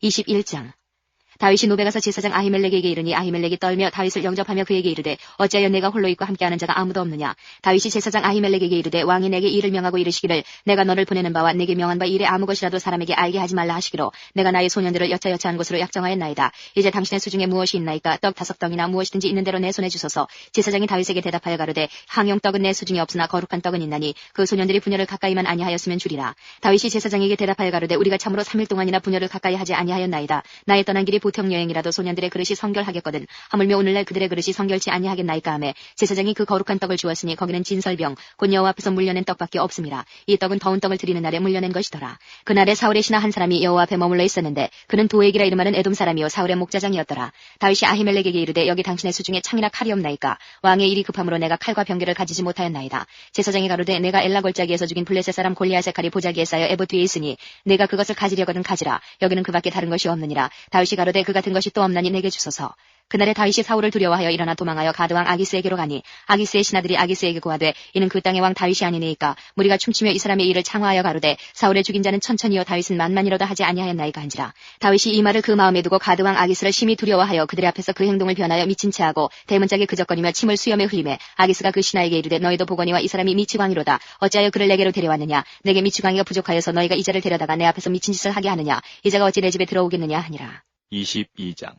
21장. 다윗이 노베 가서 제사장 아히멜렉에게 이르니 아히멜렉이 떨며 다윗을 영접하며 그에게 이르되 어찌하여 내가 홀로 있고 함께하는 자가 아무도 없느냐. 다윗이 제사장 아히멜렉에게 이르되 왕이 내게 일을 명하고 이르시기를 내가 너를 보내는 바와 내게 명한 바 일에 아무 것이라도 사람에게 알게 하지 말라 하시기로 내가 나의 소년들을 여차여차한 곳으로 약정하였나이다. 이제 당신의 수중에 무엇이 있나이까. 떡 5덩이나 무엇이든지 있는 대로 내 손에 주소서. 제사장이 다윗에게 대답하여 가로되 항용떡은 내 수중에 없으나 거룩한 떡은 있나니 그 소년들이 분열을 가까이만 아니하였으면 주리라. 다윗이 제사장에게 대답하여 가로되 우리가 참으로 3일 동안이나 분열을 가까이 하지 아니하였나이다. 나의 떠난 길이 보통 여행이라도 소년들의 그릇이 성결하겠거든. 하물며 오늘날 그들의 그릇이 성결치 아니하겠나이까 하매 제사장이 그 거룩한 떡을 주었으니 거기는 진설병 곧 여호와 앞에서 물려낸 떡밖에 없음이라. 이 떡은 더운 떡을 드리는 날에 물려낸 것이더라. 그날에 사울의 신하 한 사람이 여호와 앞에 머물러 있었는데 그는 도액이라 이름하는 에돔 사람이요 사울의 목자장이었더라. 다윗이 아히멜렉에게 이르되 여기 당신의 수중에 창이나 칼이 없나이까. 왕의 일이 급함으로 내가 칼과 병기를 가지지 못하였나이다. 제사장이 가로되 내가 엘라 골짜기에서 죽인 블레셋 사람 골리앗의 칼이 보자기에 쌓여 에봇 뒤에 있으니 내가 그것을 가지려거든 가지라. 여기는 그밖에 다른 것이 없느니라. 다윗이 가로되 그 같은 것이 또 없나니 내게 주소서. 그날에 다윗이 사울을 두려워하여 일어나 도망하여 가드왕 아기스에게로 가니 아기스의 신하들이 아기스에게 고하되 이는 그 땅의 왕 다윗이 아니니까 무리가 춤추며 이 사람의 일을 창화하여 가로되 사울의 죽인 자는 천천히요 다윗은 만만이로다 하지 아니하였나이까 한지라. 다윗이 이 말을 그 마음에 두고 가드왕 아기스를 심히 두려워하여 그들의 앞에서 그 행동을 변하여 미친 체하고 대문짝에 그적거리며 침을 수염에 흘리매 아기스가 그 신하에게 이르되 너희도 보거니와 이 사람이 미치광이로다. 어찌하여 그를 내게로 데려왔느냐. 내게 미치광이가 부족하여서 너희가 이 자를 데려다가 내 앞에서 미친 짓을 하게 하느냐. 이 자가 어찌 내 집에 들어오겠느냐 하니라. 22장.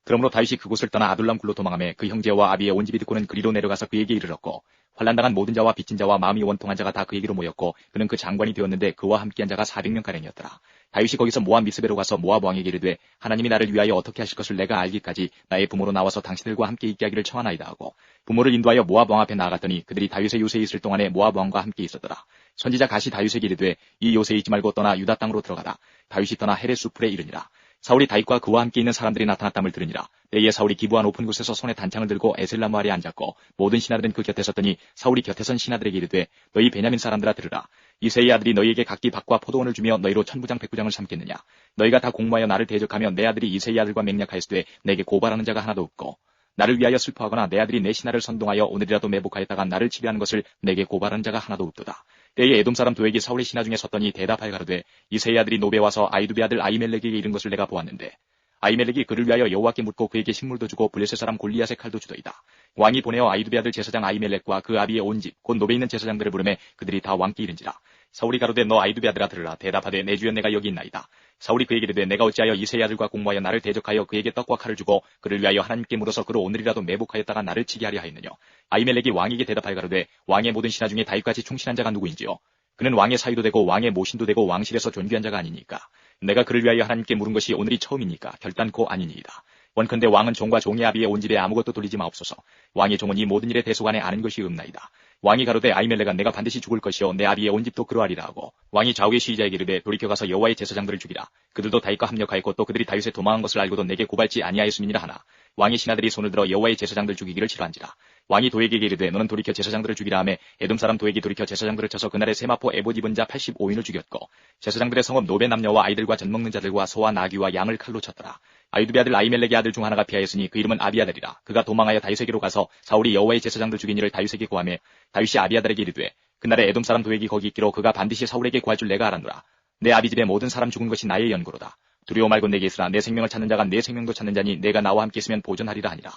그러므로 다윗이 그곳을 떠나 아둘람 굴로 도망하며 그 형제와 아비의 온 집이 듣고는 그리로 내려가서 그에게 이르렀고 환난당한 모든 자와 빚진 자와 마음이 원통한 자가 다 그에게로 모였고 그는 그 장관이 되었는데 그와 함께한 자가 400명가량이었더라. 다윗이 거기서 모압 미스베로 가서 모압 왕에게 이르되 하나님이 나를 위하여 어떻게 하실 것을 내가 알기까지 나의 부모로 나와서 당신들과 함께 있게 하기를 청하나이다 하고 부모를 인도하여 모압 왕 앞에 나아갔더니 그들이 다윗의 요새에 있을 동안에 모압 왕과 함께 있었더라. 선지자 갓이 다윗에게 이르되 이 요새에 있지 말고 떠나 유다 땅으로 들어가라. 다윗이 떠나 헤레스 풀에 이르니라. 사울이 다윗과 그와 함께 있는 사람들이 나타났담을 들으니라. 때에 사울이 기부한 높은 곳에서 손에 단창을 들고 에셀나무 아래에 앉았고 모든 신하들은 그 곁에 섰더니 사울이 곁에 선 신하들에게 이르되 너희 베냐민 사람들아 들으라. 이새의 아들이 너희에게 각기 밭과 포도원을 주며 너희로 천부장 백부장을 삼겠느냐. 너희가 다 공모하여 나를 대적하며 내 아들이 이새의 아들과 맹약하였으되 내게 고발하는 자가 하나도 없고 나를 위하여 슬퍼하거나 내 아들이 내 신하를 선동하여 오늘이라도 매복하였다가 나를 치배하는 것을 내게 고발하는 자가 하나도 없도다. 때에 에돔 사람 도액이 사울의 신하 중에 섰더니 대답하여 가로되 이새의 아들이 노베 와서 아히두베 아들 아히멜렉에게 이른 것을 내가 보았는데 아히멜렉이 그를 위하여 여호와께 묻고 그에게 식물도 주고 블레셋 사람 골리앗의 칼도 주더이다. 왕이 보내어 아히두베 아들 제사장 아히멜렉과 그 아비의 온 집 곧 노베에 있는 제사장들을 부르매 그들이 다 왕께 이른지라. 사울이 가로되 너 아히두베 아들아 들으라. 대답하되 내 주여 내가 여기 있나이다. 사울이 그에게 이르되 내가 어찌하여 이새의 아들과 공모하여 나를 대적하여 그에게 떡과 칼을 주고 그를 위하여 하나님께 물어서 그로 오늘이라도 매복하였다가 나를 치게 하려 하였느냐. 아히멜렉이 왕에게 대답하여 가로되 왕의 모든 신하 중에 다윗같이 충실한 자가 누구인지요. 그는 왕의 사위도 되고 왕의 모신도 되고 왕실에서 존귀한 자가 아니니까. 내가 그를 위하여 하나님께 물은 것이 오늘이 처음이니까 결단코 아니니이다. 원컨대 왕은 종과 종의 아비의 온 집에 아무것도 돌리지 마옵소서. 왕의 종은 이 모든 일에 대소간에 아는 것이 없나이다. 왕이 가로되 아히멜렉아 내가 반드시 죽을 것이요 내 아비의 온 집도 그러하리라 하고 왕이 좌우의 시위자에게 이르되 돌이켜 가서 여호와의 제사장들을 죽이라. 그들도 다윗과 합력하였고 또 그들이 다윗의 도망한 것을 알고도 내게 고발지 아니하였음이니라 하나 왕의 신하들이 손을 들어 여호와의 제사장들 죽이기를 싫어한지라. 왕이 도액에게 이르되 너는 돌이켜 제사장들을 죽이라 하매 에돔 사람 도액이 돌이켜 제사장들을 쳐서 그날에 세마포 에봇 입은 자 85인을 죽였고 제사장들의 성읍 노베 남녀와 아이들과 젖 먹는 자들과 소와 나귀와 양을 칼로 쳤더라. 아히두베 아들 아히멜렉의 아들 중 하나가 피하였으니 그 이름은 아비아달이라. 그가 도망하여 다윗에게로 가서 사울이 여호와의 제사장들 죽인 일을 다윗에게 고하매 다윗이 아비아달에게 이르되 그날에 에돔 사람 도액이 거기 있기로 그가 반드시 사울에게 구할 줄 내가 알았노라. 내 아비 집의 모든 사람 죽은 것이 나의 연고로다. 두려워 말고 내게 있으라. 내 생명을 찾는 자가 내 생명도 찾는 자니 내가 나와 함께 있으면 보존하리라 하니라.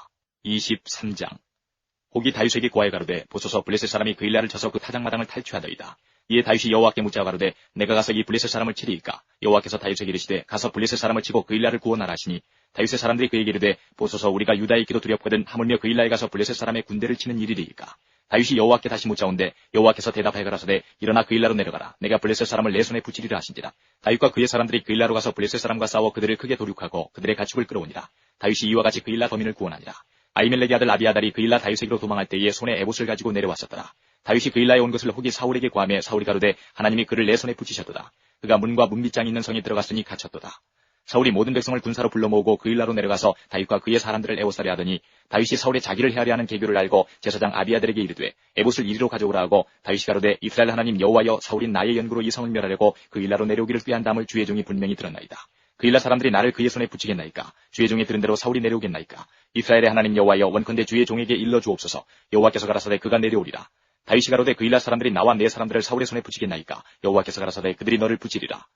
23장. 혹이 다윗에게 고하여 가로되 보소서 블레셋 사람이 그 일날을 쳐서 그 타작마당을 탈취하더이다. 이에 다윗이 여호와께 묻자 가로되 내가 가서 이 블레셋 사람을 치리이까. 여호와께서 다윗에게 이르시되 가서 블레셋 사람을 치고 그 일날을 구원하라 하시니 다윗의 사람들이 그에게 이르되 보소서 우리가 유다에 있기도 두렵거든 하물며 그 일날에 가서 블레셋 사람의 군대를 치는 일이리이까. 다윗이 여호와께 다시 묻자온데 여호와께서 대답하여 가라사대 일어나 그 일라로 내려가라. 내가 블레셋 사람을 내 손에 붙이리라 하신지라. 다윗과 그의 사람들이 그 일라로 가서 블레셋 사람과 싸워 그들을 크게 도륙하고 그들의 가축을 끌어오니라. 다윗이 이와 같이 그 일라 거민을 구원하니라. 아히멜렉의 아들 아비아달이 그 일라 다윗에게로 도망할 때에 손에 에봇을 가지고 내려왔었더라. 다윗이 그 일라에 온 것을 혹이 사울에게 고하매 사울이 가로되 하나님이 그를 내 손에 붙이셨도다. 그가 문과 문빗장이 있는 성에 들어갔으니 갇혔도다. 사울이 모든 백성을 군사로 불러 모으고 그 일라로 내려가서 다윗과 그의 사람들을 애워싸려 하더니 다윗이 사울의 자기를 헤아려 하는 계교를 알고 제사장 아비아달에게 이르되 에봇을 이리로 가져오라 하고 다윗이 가로되 이스라엘 하나님 여호와여 사울이 나의 연구로 이 성을 멸하려고 그 일라로 내려오기를 꾀한다함을 주의 종이 분명히 들었나이다. 그 일라 사람들이 나를 그의 손에 붙이겠나이까. 주의 종이 들은 대로 사울이 내려오겠나이까. 이스라엘의 하나님 여호와여 원컨대 주의 종에게 일러 주옵소서. 여호와께서 가라사대 그가 내려오리라. 다윗이 가로되 그 일라 사람들이 나와 내 사람들을 사울의 손에 붙이겠나이까. 여호와께서 가라사대 그들이 너를 붙이리라.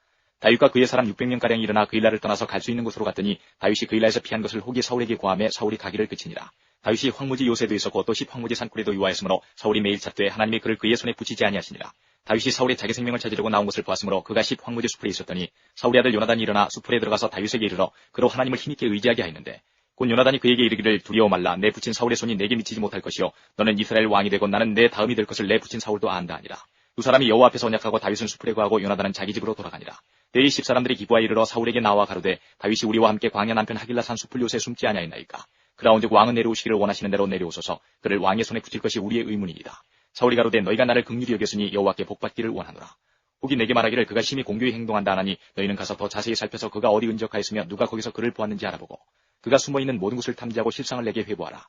다윗과 그의 사람 600명가량이 일어나 그일라를 떠나서 갈 수 있는 곳으로 갔더니 다윗이 그일라에서 피한 것을 혹이 사울에게 고하매 사울이 가기를 그치니라. 다윗이 황무지 요새도 있었고 또 십 황무지 산굴에도 유하였으므로 사울이 매일 찾되 하나님이 그를 그의 손에 붙이지 아니하시니라. 다윗이 사울의 자기 생명을 찾으려고 나온 것을 보았으므로 그가 십 황무지 수풀에 있었더니 사울의 아들 요나단이 일어나 수풀에 들어가서 다윗에게 이르러 그로 하나님을 힘있게 의지하게 하였는데 곧 요나단이 그에게 이르기를 두려워 말라. 내 붙인 사울의 손이 내게 미치지 못할 것이요 너는 이스라엘 왕이 되고 나는 내 다음이 될 것을 내 붙인 사울도 안다 하니라. 두 사람이 여호와 앞에서 언약하고 다윗은 수풀에 거하고 요나단은 자기 집으로 돌아가니라. 때에 십 사람들이 기부하여 이르러 사울에게 나와 가로되 다윗이 우리와 함께 광야 남편 하길라 산 수풀 요새 숨지 아니하였나이까. 그라온즉 왕은 내려오시기를 원하시는 대로 내려오소서. 그를 왕의 손에 붙일 것이 우리의 의문이니이다. 사울이 가로되 너희가 나를 긍휼히 여겼으니 여호와께 복받기를 원하노라. 혹이 내게 말하기를 그가 심히 공교히 행동한다 하나니 너희는 가서 더 자세히 살펴서 그가 어디 은적하였으며 누가 거기서 그를 보았는지 알아보고 그가 숨어있는 모든 곳을 탐지하고 실상을 내게 회부하라.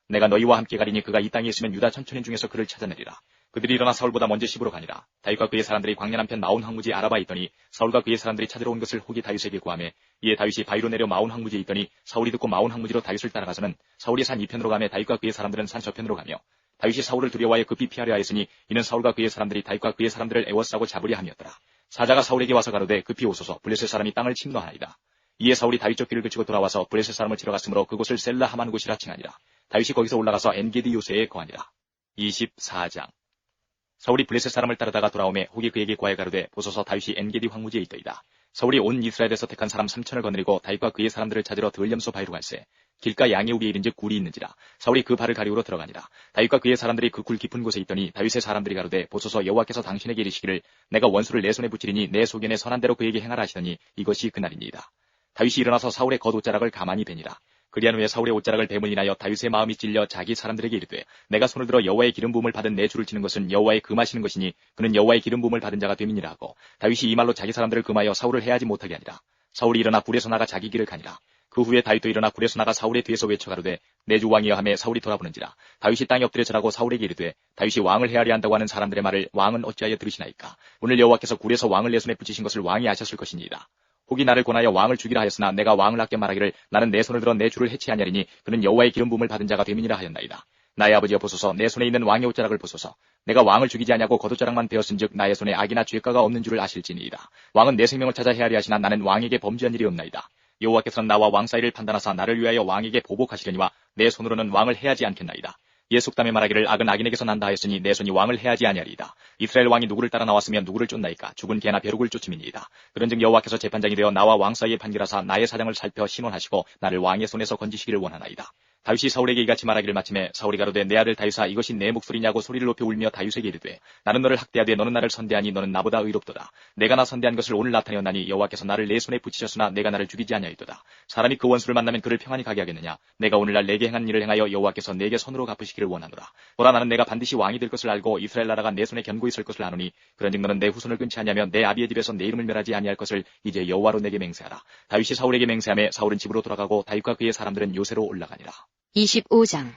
내가 너희와 함께 가리니 그가 이 땅에 있으면 유다 천천인 중에서 그를 찾아내리라. 그들이 일어나 사울보다 먼저 시부로 가니라. 다윗과 그의 사람들이 광야 남편 마온 황무지에 알아봐 있더니 사울과 그의 사람들이 찾으러 온 것을 혹이 다윗에게 구하매 이에 다윗이 바위로 내려 마온 황무지에 있더니 사울이 듣고 마온 황무지로 다윗을 따라가서는 사울이 산 이편으로 가며 다윗과 그의 사람들은 산 저편으로 가며 다윗이 사울을 두려워하여 급히 피하려 하였으니 이는 사울과 그의 사람들이 다윗과 그의 사람들을 애워싸고 잡으려 함이었더라. 사자가 사울에게 와서 가로되 급히 오소서 블레셋 사람이 땅을 침노하나이다. 이에 사울이 다윗 쫓기를 그치고 돌아와서 블레셋 사람을 치러 갔으므로 그곳을 셀라 하만 곳이라 칭하니라. 다윗이 거기서 올라가서 엔게디 요새에 거하니라. 24장 사울이 블레셋 사람을 따르다가 돌아오매 혹이 그에게 구하여 가로되 보소서 다윗이 엔게디 황무지에 있더이다. 사울이 온 이스라엘에서 택한 사람 3천을 거느리고 다윗과 그의 사람들을 찾으러 들염소 바위로 갈새 길가 양의 우리에 이른즉 굴이 있는지라. 사울이 그 발을 가리우러 들어가니라. 다윗과 그의 사람들이 그 굴 깊은 곳에 있더니 다윗의 사람들이 가로되 보소서 여호와께서 당신에게 이르시기를 내가 원수를 내 손에 붙이리니 내 소견에 선한 대로 그에게 행하라 하시더니 이것이 그날이니이다. 다윗이 일어나서 사울의 겉옷자락을 가만히 베니라. 그리한 후에 사울의 옷자락을 뱀을 인하여 다윗의 마음이 찔려 자기 사람들에게 이르되 내가 손을 들어 여호와의 기름 부음을 받은 내 주를 치는 것은 여호와의 금하시는 것이니 그는 여호와의 기름 부음을 받은 자가 됨이니라 하고 다윗이 이 말로 자기 사람들을 금하여 사울을 해하지 못하게 하니라. 사울이 일어나 굴에서 나가 자기 길을 가니라. 그 후에 다윗도 일어나 굴에서 나가 사울의 뒤에서 외쳐 가로되 내 주 왕이여 하매 사울이 돌아보는지라. 다윗이 땅에 엎드려 절하고 사울에게 이르되 다윗이 왕을 해하려 한다고 하는 사람들의 말을 왕은 어찌하여 들으시나이까. 오늘 여호와께서 굴에서 왕을 내 손에 붙이신 것을 왕이 아셨을 것이니이다. 혹이 나를 권하여 왕을 죽이라 하였으나 내가 왕을 아껴 말하기를 나는 내 손을 들어 내 주를 해치하냐리니 그는 여호와의 기름 부음을 받은 자가 됨이니라 하였나이다. 나의 아버지여 보소서 내 손에 있는 왕의 옷자락을 보소서. 내가 왕을 죽이지 아니하고 겉옷자락만 베었은즉 나의 손에 악이나 죄가가 없는 줄을 아실지니이다. 왕은 내 생명을 찾아 헤아려 하시나 나는 왕에게 범죄한 일이 없나이다. 여호와께서는 나와 왕 사이를 판단하사 나를 위하여 왕에게 보복하시려니와 내 손으로는 왕을 해하지 않겠나이다. 이에 속담에 말하기를 악은 악인에게서 난다 하였으니 내 손이 왕을 해하지 아니하리이다. 이스라엘 왕이 누구를 따라 나왔으면 누구를 쫓나이까. 죽은 개나 벼룩을 쫓음이니이다. 그런즉 여호와께서 재판장이 되어 나와 왕 사이에 판결하사 나의 사정을 살펴 신원하시고 나를 왕의 손에서 건지시기를 원하나이다. 다윗이 사울에게 이같이 말하기를 마침에 사울이 가로되 내 아들 다윗아 이것이 내 목소리냐고 소리를 높여 울며 다윗에게 이르되 나는 너를 학대하되 너는 나를 선대하니 너는 나보다 의롭도다. 내가 나 선대한 것을 오늘 나타내었나니 여호와께서 나를 내 손에 붙이셨으나 내가 나를 죽이지 아니하였도다. 사람이 그 원수를 만나면 그를 평안히 가게 하겠느냐. 내가 오늘날 내게 행한 일을 행하여 여호와께서 내게 선으로 갚으시기를 원하노라. 보라 나는 내가 반드시 왕이 될 것을 알고 이스라엘 나라가 내 손에 견고 있을 것을 아노니 그런즉 너는 내 후손을 끊지 아니하며 내 아비의 집에서 내 이름을 멸하지 아니할 것을 이제 여호와로 내게 맹세하라. 다윗이 사울에게 맹세하며 사울은 집으로 돌아가고 다윗과 그의 사람들은 요새로 올라가니라. 25장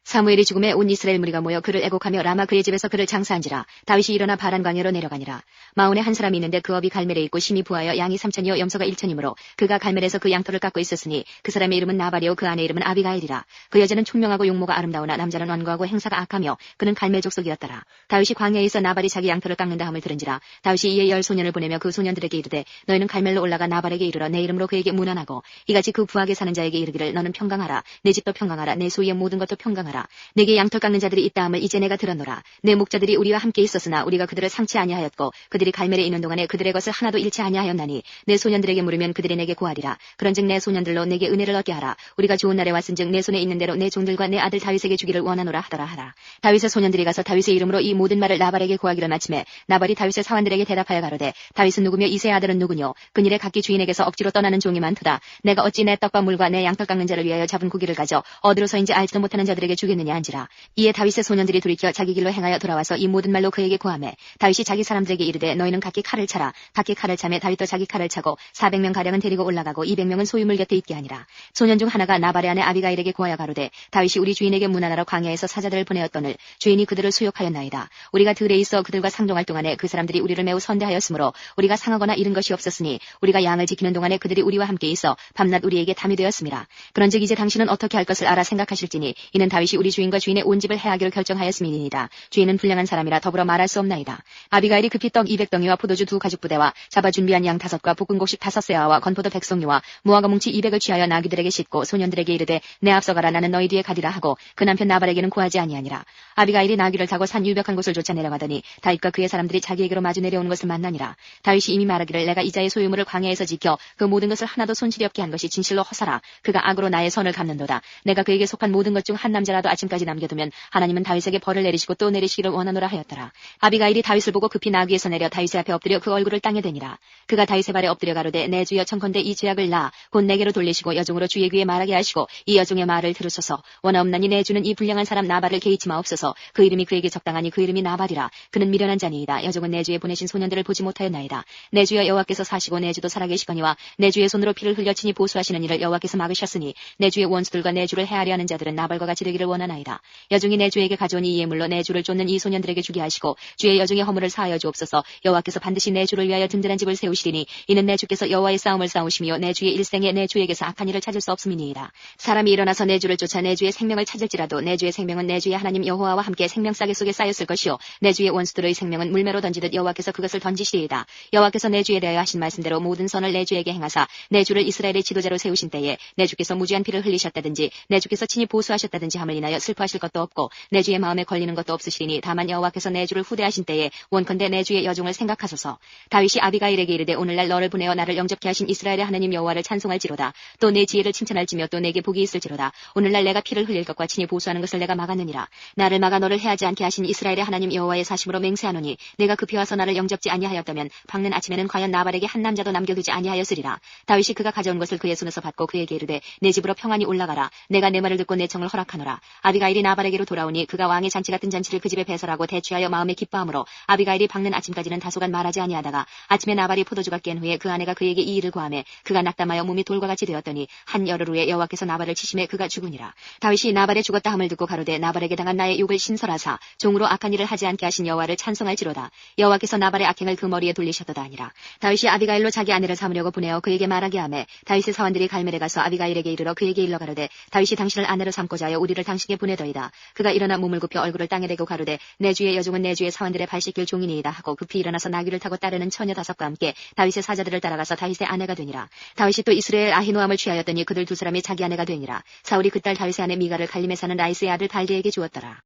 사무엘이 죽음에 온 이스라엘 무리가 모여 그를 애곡하며 라마 그의 집에서 그를 장사한지라. 다윗이 일어나 바란 광야로 내려가니라. 마온에 한 사람이 있는데 그 업이 갈멜에 있고 심히 부하여 양이 3천이요 염소가 1천이므로 그가 갈멜에서 그 양털을 깎고 있었으니 그 사람의 이름은 나발이요 그 아내 이름은 아비가일이라. 그 여자는 총명하고 용모가 아름다우나 남자는 완고하고 행사가 악하며 그는 갈멜 족속이었더라. 다윗이 광야에서 나발이 자기 양털을 깎는다 함을 들은지라. 다윗이 이에 10 소년을 보내며 그 소년들에게 이르되 너희는 갈멜로 올라가 나발에게 이르러 내 이름으로 그에게 문안하고 이같이 그 부하게 사는 자에게 이르기를 너는 평강하라. 내 집도 평강하라. 내 소유의 모든 것도 평강하라. 내게 양털 깎는 자들이 있다 함을 이제 내가 들었노라. 내 목자들이 우리와 함께 있었으나 우리가 그들을 상치 아니하였고 그들이 갈멜에 있는 동안에 그들의 것을 하나도 잃지 아니하였나니 내 소년들에게 물으면 그들이 내게 구하리라. 그런즉 내 소년들로 내게 은혜를 얻게 하라. 우리가 좋은 날에 왔은즉 내 손에 있는 대로 내 종들과 내 아들 다윗에게 주기를 원하노라 하더라 하라. 다윗의 소년들이 가서 다윗의 이름으로 이 모든 말을 나발에게 구하기를 마침에 나발이 다윗의 사환들에게 대답하여 가로되 다윗은 누구며 이새의 아들은 누구뇨. 그일에 각기 주인에게서 억지로 떠나는 종이 많도다. 내가 어찌 내 떡과 물과 내 양털 깎는 자를 위하여 잡은 고기를 가져 어디로서인지 알지도 못하는 자들에게 주겠느냐 한지라. 이에 다윗의 소년들이 돌이켜 자기 길로 행하여 돌아와서 이 모든 말로 그에게 구하매 다윗이 자기 사람들에게 이르되 너희는 각기 칼을 차라. 각기 칼을 차매 다윗도 자기 칼을 차고 400명 가량은 데리고 올라가고 200명은 소유물 곁에 있게 하니라. 소년 중 하나가 나발의 아내 아비가일에게 구하여 가로되 다윗이 우리 주인에게 문안하러 광야에서 사자들을 보내었거늘 주인이 그들을 수욕하였나이다. 우리가 들에 있어 그들과 상종할 동안에 그 사람들이 우리를 매우 선대하였으므로 우리가 상하거나 잃은 것이 없었으니 우리가 양을 지키는 동안에 그들이 우리와 함께 있어 밤낮 우리에게 담이 되었습니다. 그런즉 이제 당신은 어떻게 할 것을 알아 생각하실지니 이는 다윗이 다윗이 우리 주인과 주인의 온 집을 해하기로 결정하였음이니이다. 주인은 불량한 사람이라 더불어 말할 수 없나이다. 아비가일이 급히 떡 200덩이와 포도주 2가죽부대와 잡아 준비한 양 5과 볶은 곡식 5세아와 건포도 100송이와 무화과 뭉치 200을 취하여 나귀들에게 싣고 소년들에게 이르되 내 앞서 가라 나는 너희 뒤에 가리라 하고 그 남편 나발에게는 구하지 아니하니라. 아비가일이 나귀를 타고 산 유벽한 곳을 쫓아 내려가더니 다윗과 그의 사람들이 자기에게로 마주 내려오는 것을 만나니라. 다윗이 이미 말하기를 내가 이자의 소유물을 광야에서 지켜 그 모든 것을 하나도 손실이 없게 한 것이 진실로 허사라. 그가 악으로 나의 선을 갚는도다. 내가 그에게 속한 모든 것 중 한 남자라도 아침까지 남겨두면 하나님은 다윗에게 벌을 내리시고 또 내리시기를 원하노라 하였더라. 아비가일이 다윗을 보고 급히 나귀에서 내려 다윗의 앞에 엎드려 그 얼굴을 땅에 대니라. 그가 다윗의 발에 엎드려 가로되 내 주여 청컨대 이 죄악을 곧 내게로 돌리시고 여종으로 주의 귀에 말하게 하시고 이 여종의 말을 들으소서. 원하옵나니 내 주는 이 불량한 사람 나발을 개의치 마옵소서. 그 이름이 그에게 적당하니 그 이름이 나발이라. 그는 미련한 자니이다. 여종은 내 주에 보내신 소년들을 보지 못하였나이다. 내 주여 여호와께서 사시고 내 주도 살아계시거니와 내 주의 손으로 피를 흘려 친히 보수하시는 일을 여호와께서 막으셨으니 내 주의 원수들과 내 주를 해하려 하는 자들은 나발과 같이 되기를 원하나이다. 여종이 내 주에게 가져온 이 예물로 내 주를 쫓는 이 소년들에게 주게 하시고 주의 여종의 허물을 사하여 주옵소서. 여호와께서 반드시 내 주를 위하여 든든한 집을 세우시리니 이는 내 주께서 여호와의 싸움을 싸우시며 내 주의 일생에 내 주에게서 악한 일을 찾을 수 없음이니이다. 사람이 일어나서 내 주를 쫓아 내 주의 생명을 찾을지라도 내 주의 생명은 내 주의 하나님 여호와와 함께 생명싸개 속에 쌓였을 것이요 내 주의 원수들의 생명은 물매로 던지듯 여호와께서 그것을 던지시리이다. 여호와께서 내 주에 대하여 하신 말씀대로 모든 선을 내 주에게 행하사 내 주를 이스라엘의 지도자로 세우신 때에 내 주께서 무지한 피를 흘리셨다든지 내 주께서 친히 보수하셨다든지 함을 인하여 슬퍼하실 것도 없고 내 주의 마음에 걸리는 것도 없으시리니 다만 여호와께서 내 주를 후대하신 때에 원컨대 내 주의 여종을 생각하소서. 다윗이 아비가일에게 이르되 오늘날 너를 보내어 나를 영접케 하신 이스라엘의 하나님 여호와를 찬송할지로다. 또 내 지혜를 칭찬할지며 또 내게 복이 있을지로다. 오늘날 내가 피를 흘릴 것과 친히 보수하는 것을 내가 막았느니라. 나를 막아 너를 해하지 않게 하신 이스라엘의 하나님 여호와의 사심으로 맹세하노니 내가 급히 와서 나를 영접지 아니하였다면 밝는 아침에는 과연 나발에게 한 남자도 남겨두지 아니하였으리라. 다윗이 그가 가져온 것을 그의 손에서 받고 그에게 이르되 내 집으로 평안히 올라가라. 내가 내 말을 듣고 내 청을 허락하노라. 아비가일이 나발에게로 돌아오니 그가 왕의 잔치 같은 잔치를 그 집에 배설하고 대취하여 마음에 기뻐하므로 아비가일이 밝는 아침까지는 다소간 말하지 아니하다가 아침에 나발이 포도주가 깬 후에 그 아내가 그에게 이 일을 고하매 그가 낙담하여 몸이 돌과 같이 되었더니 한 열흘 후에 여호와께서 나발을 치심에 그가 죽으니라. 다윗이 나발의 죽었다 함을 듣고 가로되 나발에게 당한 나의 욕을 신설하사 종으로 악한 일을 하지 않게 하신 여호와를 찬송할지로다. 여호와께서 나발의 악행을 그 머리에 돌리셨도다 하니라. 다윗이 아비가일로 자기 아내를 삼으려고 보내어 그에게 말하게 하매 다윗의 사원들이 갈멜에 가서 아비가일에게 이르러 그에게 일러 가로되 다윗이 당신을 아내로 삼고자 하여 우리를 당신께 보내더이다. 그가 일어나 몸을 굽혀 얼굴을 땅에 대고 가로되 내 주의 여종은 내 주의 사원들의 발 씻길 종이니이다 하고 급히 일어나서 나귀를 타고 따르는 처녀 5과 함께 다윗의 사자들을 따라가서 다윗의 아내가 되니라. 다윗이 또 이스라엘 아히노함을 취하였더니 그들 두 사람이 자기 아내가 되니라. 사울이 그 딸 다윗의 아내 미가를 갈림에 사는 라이스의 아들 발디에게 주었더라.